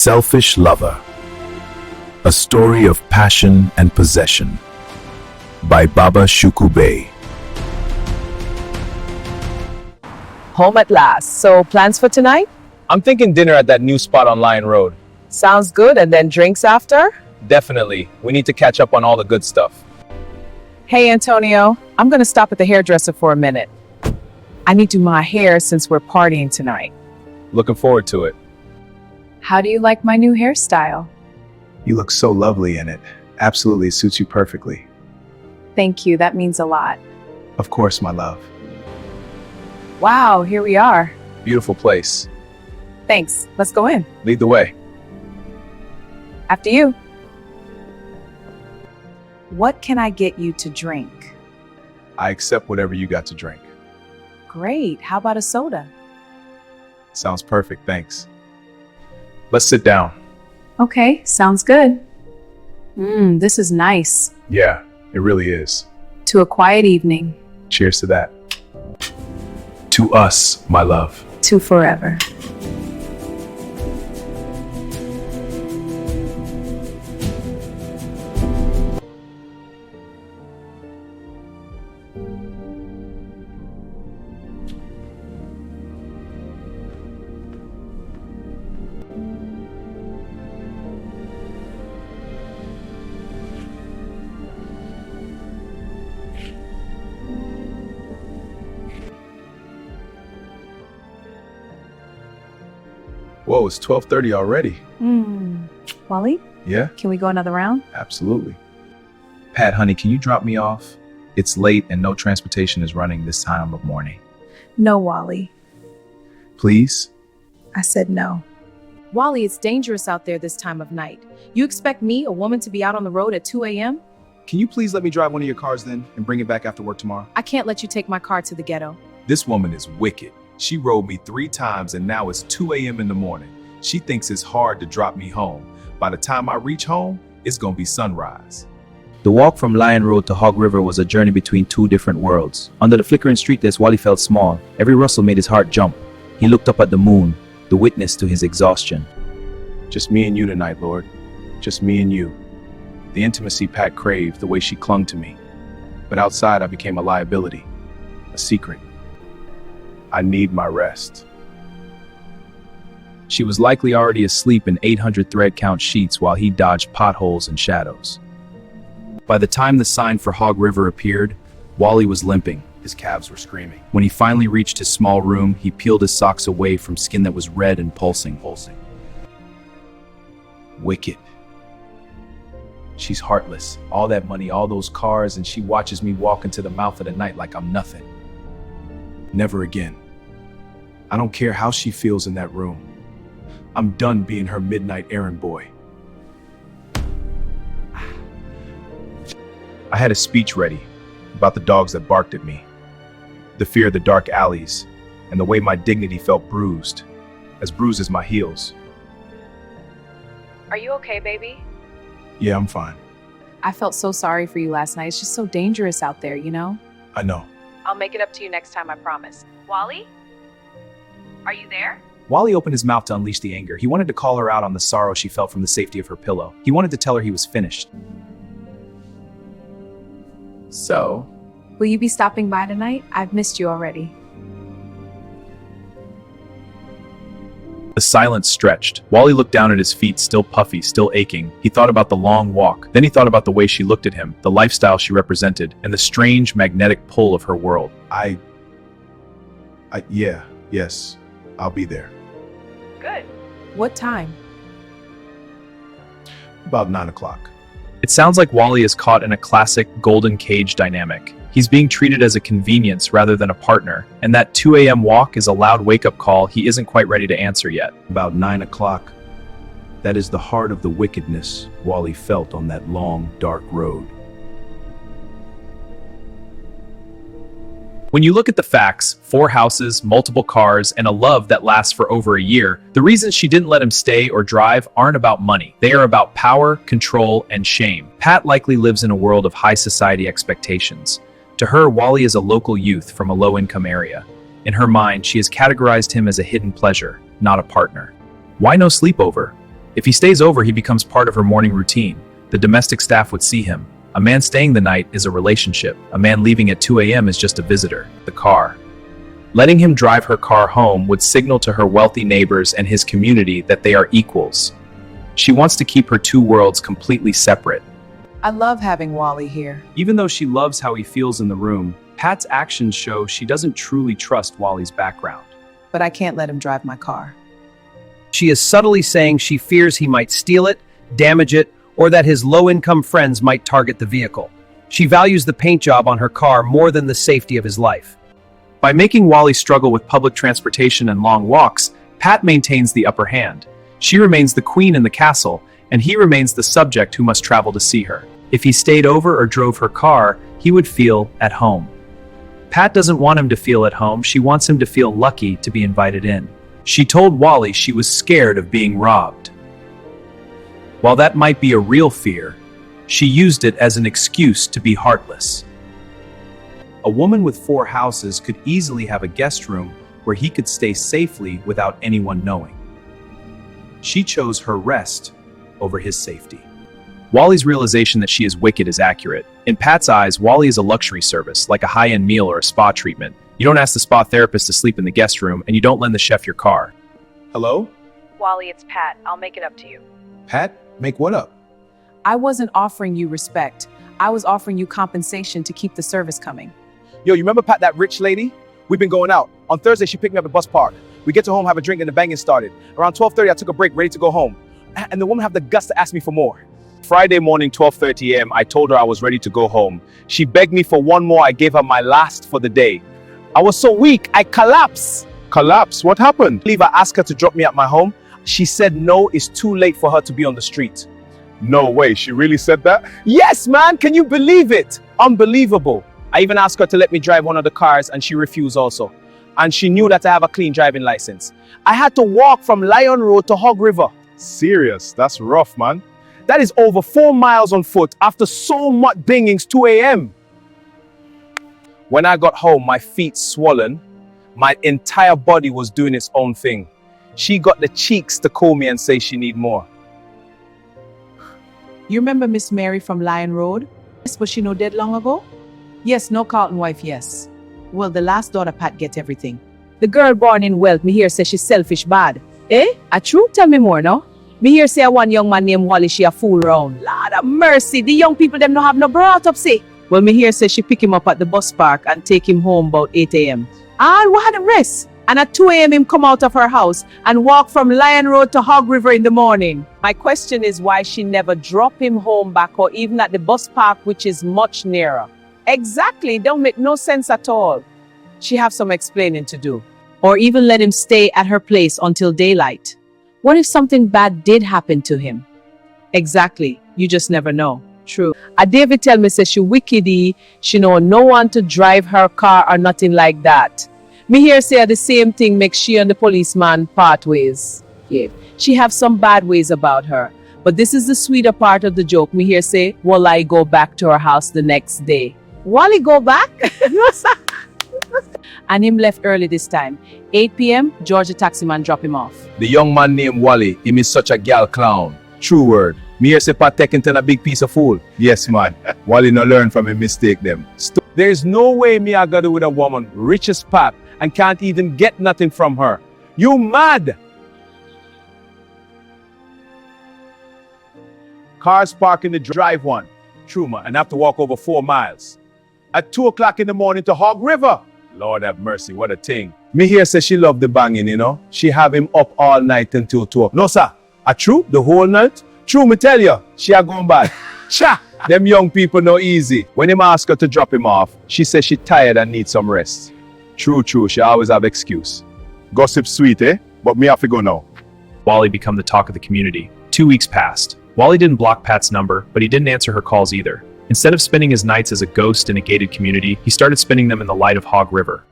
Selfish Lover, a story of passion and possession by Baba Shuku. Home at last. So, plans for tonight? I'm thinking dinner at that new spot on Lion Road. Sounds good. And then drinks after? Definitely. We need to catch up on all the good stuff. Hey, Antonio. I'm going to stop at the hairdresser for a minute. I need to do my hair since we're partying tonight. Looking forward to it. How do you like my new hairstyle? You look so lovely in it. Absolutely suits you perfectly. Thank you. That means a lot. Of course, my love. Wow, here we are. Beautiful place. Thanks. Let's go in. Lead the way. After you. What can I get you to drink? I accept whatever you got to drink. Great. How about a soda? Sounds perfect, thanks. Let's sit down. Okay, sounds good. This is nice. Yeah, it really is. To a quiet evening. Cheers to that. To us, my love. To forever. Whoa, it's 12:30 already. Wally, Yeah, can we go another round? absolutely. Pat, honey, can you drop me off? It's late and no transportation is running this time of morning. No, Wally. Please? I said no. Wally, it's dangerous out there this time of night. You expect me, a woman, to be out on the road at 2 a.m.? Can you please let me drive one of your cars then and bring it back after work tomorrow? I can't let you take my car to the ghetto. This woman is wicked. She rode me 3 times and now it's 2 a.m. in the morning. She thinks it's hard to drop me home. By the time I reach home, it's gonna be sunrise. The walk from Lion Road to Hog River was a journey between two different worlds. Under the flickering streetlights, Wally felt small. Every rustle made his heart jump. He looked up at the moon, the witness to his exhaustion. Just me and you tonight, Lord. Just me and you. The intimacy Pat craved, the way she clung to me. But outside, I became a liability, a secret. I need my rest. She was likely already asleep in 800 thread count sheets while he dodged potholes and shadows. By the time the sign for Hog River appeared, Wally was limping. His calves were screaming. When he finally reached his small room, he peeled his socks away from skin that was red and pulsing. Wicked. She's heartless. All that money, all those cars, and she watches me walk into the mouth of the night like I'm nothing. Never again. I don't care how she feels in that room. I'm done being her midnight errand boy. I had a speech ready about the dogs that barked at me, the fear of the dark alleys, and the way my dignity felt bruised, as bruised as my heels. Are you okay, baby? Yeah, I'm fine. I felt so sorry for you last night. It's just so dangerous out there, you know? I know. I'll make it up to you next time, I promise. Wally? Are you there? Wally opened his mouth to unleash the anger. He wanted to call her out on the sorrow she felt from the safety of her pillow. He wanted to tell her he was finished. So? Will you be stopping by tonight? I've missed you already. The silence stretched. Wally looked down at his feet, still puffy, still aching. He thought about the long walk. Then he thought about the way she looked at him, the lifestyle she represented, and the strange magnetic pull of her world. Yes, I'll be there. Good. What time? About 9 o'clock. It sounds like Wally is caught in a classic golden cage dynamic. He's being treated as a convenience rather than a partner, and that 2 a.m. walk is a loud wake-up call he isn't quite ready to answer yet. About 9 o'clock. That is the heart of the wickedness Wally felt on that long, dark road. When you look at the facts, 4 houses, multiple cars, and a love that lasts for over a year, the reasons she didn't let him stay or drive aren't about money. They are about power, control, and shame. Pat likely lives in a world of high society expectations. To her, Wally is a local youth from a low-income area. In her mind, she has categorized him as a hidden pleasure, not a partner. Why no sleepover? If he stays over, he becomes part of her morning routine. The domestic staff would see him. A man staying the night is a relationship. A man leaving at 2 a.m. is just a visitor. The car. Letting him drive her car home would signal to her wealthy neighbors and his community that they are equals. She wants to keep her two worlds completely separate. I love having Wally here. Even though she loves how he feels in the room, Pat's actions show she doesn't truly trust Wally's background. But I can't let him drive my car. She is subtly saying she fears he might steal it, damage it, or that his low-income friends might target the vehicle. She values the paint job on her car more than the safety of his life. By making Wally struggle with public transportation and long walks, Pat maintains the upper hand. She remains the queen in the castle, and he remains the subject who must travel to see her. If he stayed over or drove her car, he would feel at home. Pat doesn't want him to feel at home, she wants him to feel lucky to be invited in. She told Wally she was scared of being robbed. While that might be a real fear, she used it as an excuse to be heartless. A woman with 4 houses could easily have a guest room where he could stay safely without anyone knowing. She chose her rest over his safety. Wally's realization that she is wicked is accurate. In Pat's eyes, Wally is a luxury service, like a high-end meal or a spa treatment. You don't ask the spa therapist to sleep in the guest room, and you don't lend the chef your car. Hello? Wally, it's Pat. I'll make it up to you. Pat? Make what up? I wasn't offering you respect. I was offering you compensation to keep the service coming. Yo, you remember Pat, that rich lady? We've been going out. On Thursday, she picked me up at bus park. We get to home, have a drink, and the banging started. Around 12:30, I took a break, ready to go home. And the woman had the guts to ask me for more. Friday morning, 12:30 a.m., I told her I was ready to go home. She begged me for one more. I gave her my last for the day. I was so weak, I collapsed. Collapse? What happened? I asked her to drop me at my home. She said no, it's too late for her to be on the street. No way, she really said that? Yes, man, can you believe it? Unbelievable. I even asked her to let me drive one of the cars and she refused also. And she knew that I have a clean driving license. I had to walk from Lion Road to Hog River. Serious? That's rough, man. That is over 4 miles on foot after so much dingings, 2 a.m. When I got home, my feet swollen. My entire body was doing its own thing. She got the cheeks to call me and say she need more. You remember Miss Mary from Lion Road? Yes, was she no dead long ago? Yes, no Carlton wife, yes. Well, the last daughter Pat get everything. The girl born in wealth, me hear say she's selfish bad. Eh? A true? Tell me more, no? Me hear say one young man named Wally, she a fool round. Lord of mercy, the young people them no have no brought up, see. Well, me hear say she pick him up at the bus park and take him home about 8 a.m. And what had the rest? And at 2 a.m. him come out of her house and walk from Lion Road to Hog River in the morning. My question is why she never drop him home back or even at the bus park, which is much nearer. Exactly, don't make no sense at all. She have some explaining to do. Or even let him stay at her place until daylight. What if something bad did happen to him? Exactly, you just never know. True. A David tell me say she wickedy, she know no one to drive her car or nothing like that. Me hear say the same thing makes she and the policeman part ways. Yeah. She have some bad ways about her. But this is the sweeter part of the joke. Me hear say, Wally go back to her house the next day. Wally go back? And him left early this time. 8 p.m., Georgia taximan drop him off. The young man named Wally, him is such a gal clown. True word. Me hear say Pat Teckington a big piece of fool. Yes, man. Wally no learn from a mistake them. There is no way me I got it with a woman rich as Pat and can't even get nothing from her. You mad? Cars park in the drive one. True, man. And have to walk over 4 miles. At 2 o'clock in the morning to Hog River. Lord have mercy, what a thing. Me here say she love the banging, you know. She have him up all night until 2. No, sir. A true? The whole night? True, me tell you. She a gone bad. Cha! Them young people no easy. When him ask her to drop him off, she says she tired and need some rest. True, she always have excuse. Gossip sweet, eh? But me have to go now. Wally become the talk of the community. 2 weeks passed. Wally didn't block Pat's number, but he didn't answer her calls either. Instead of spending his nights as a ghost in a gated community, he started spending them in the light of Hog River.